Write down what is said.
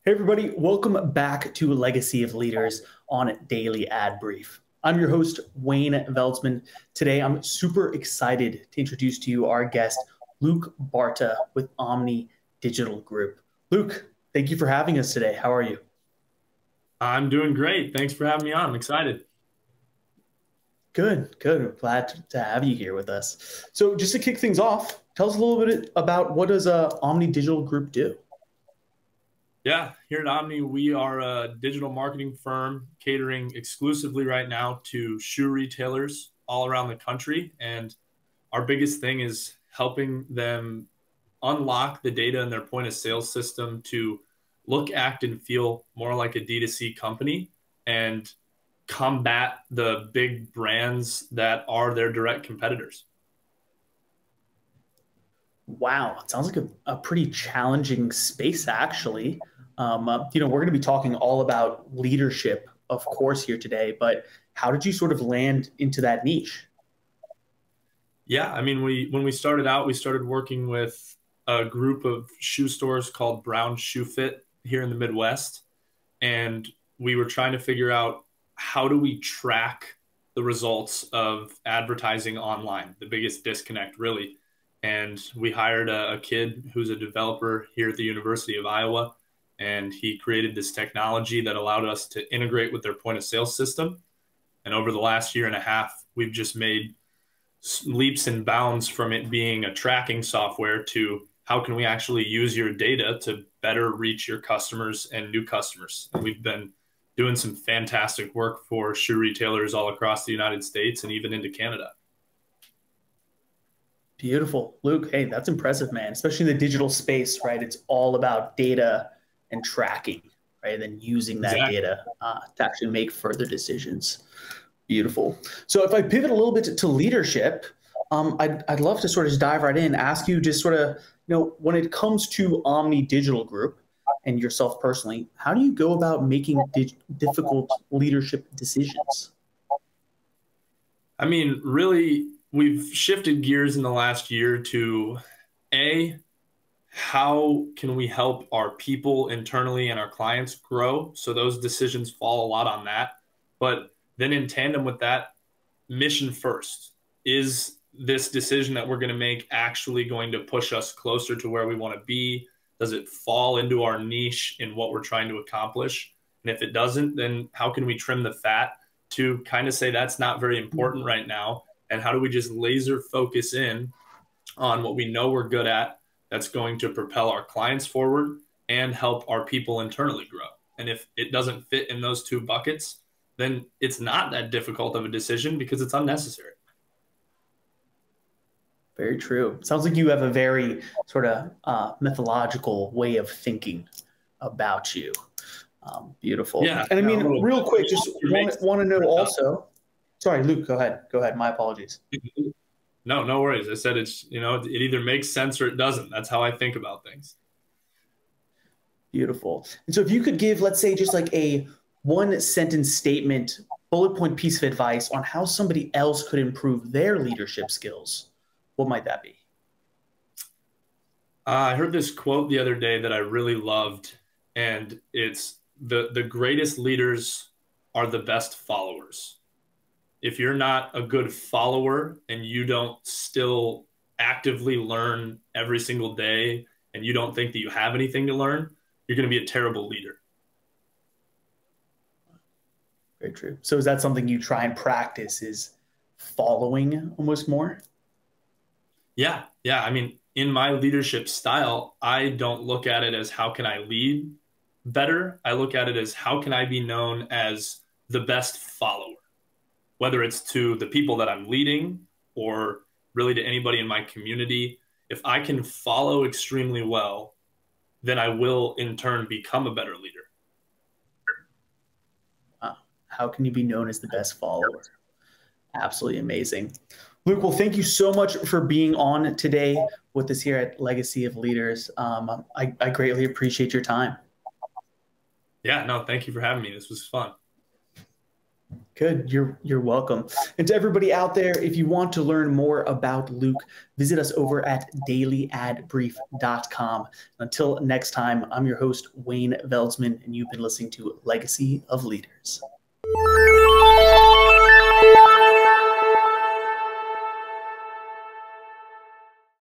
Hey everybody, welcome back to Legacy of Leaders on Daily Ad Brief. I'm your host, Wayne Veldsman. Today, I'm super excited to introduce to you our guest, Luke Barta with Omni Digital Group. Luke, thank you for having us today. How are you? I'm doing great. Thanks for having me on. I'm excited. Good, good. Glad to have you here with us. So just to kick things off, tell us a little bit about what does Omni Digital Group do? Yeah, here at Omni, we are a digital marketing firm catering exclusively right now to shoe retailers all around the country. And our biggest thing is helping them unlock the data in their point of sale system to look, act, and feel more like a D2C company and combat the big brands that are their direct competitors. Wow, it sounds like a pretty challenging space, actually. We're going to be talking all about leadership, of course, here today, but how did you sort of land into that niche? Yeah, I mean, when we started out, we started working with a group of shoe stores called Brown Shoe Fit here in the Midwest, and we were trying to figure out how do we track the results of advertising online, the biggest disconnect, really. And we hired a kid who's a developer here at the University of Iowa, and he created this technology that allowed us to integrate with their point of sale system. And over the last year and a half, we've just made leaps and bounds from it being a tracking software to how can we actually use your data to better reach your customers and new customers. And we've been doing some fantastic work for shoe retailers all across the United States and even into Canada. Beautiful. Luke, hey, that's impressive, man, especially in the digital space, right? It's all about data and tracking, right? And then using that Exactly. data to actually make further decisions. Beautiful. So if I pivot a little bit to leadership, I'd love to sort of just dive right in, ask you just sort of, when it comes to Omni Digital Group and yourself personally, how do you go about making difficult leadership decisions? I mean, really, we've shifted gears in the last year to A, how can we help our people internally and our clients grow? So those decisions fall a lot on that. But then in tandem with that, mission first. Is this decision that we're going to make actually going to push us closer to where we want to be? Does it fall into our niche in what we're trying to accomplish? And if it doesn't, then how can we trim the fat to kind of say that's not very important right now? And how do we just laser focus in on what we know we're good at that's going to propel our clients forward and help our people internally grow? And if it doesn't fit in those two buckets, then it's not that difficult of a decision because it's unnecessary. Very true. Sounds like you have a very sort of mythological way of thinking about you. Beautiful. Yeah, And I no, a mean, little real quick, just it makes want to know it also. Sorry, Luke, go ahead. Go ahead. My apologies. no, no worries. I said it's, it either makes sense or it doesn't. That's how I think about things. Beautiful. And so if you could give, let's say, just like a one sentence statement, bullet point piece of advice on how somebody else could improve their leadership skills, what might that be? I heard this quote the other day that I really loved, and it's the greatest leaders are the best followers. If you're not a good follower and you don't still actively learn every single day and you don't think that you have anything to learn, you're going to be a terrible leader. Very true. So is that something you try and practice is following almost more? Yeah. Yeah. I mean, in my leadership style, I don't look at it as how can I lead better. I look at it as how can I be known as the best follower, whether it's to the people that I'm leading or really to anybody in my community. If I can follow extremely well, then I will in turn become a better leader. How can you be known as the best follower? Absolutely amazing. Luke, well, thank you so much for being on today with us here at Legacy of Leaders. I greatly appreciate your time. Yeah, no, thank you for having me. This was fun. Good. You're welcome. And to everybody out there, if you want to learn more about Luke, visit us over at dailyadbrief.com. Until next time, I'm your host, Wayne Veldsman, and you've been listening to Legacy of Leaders.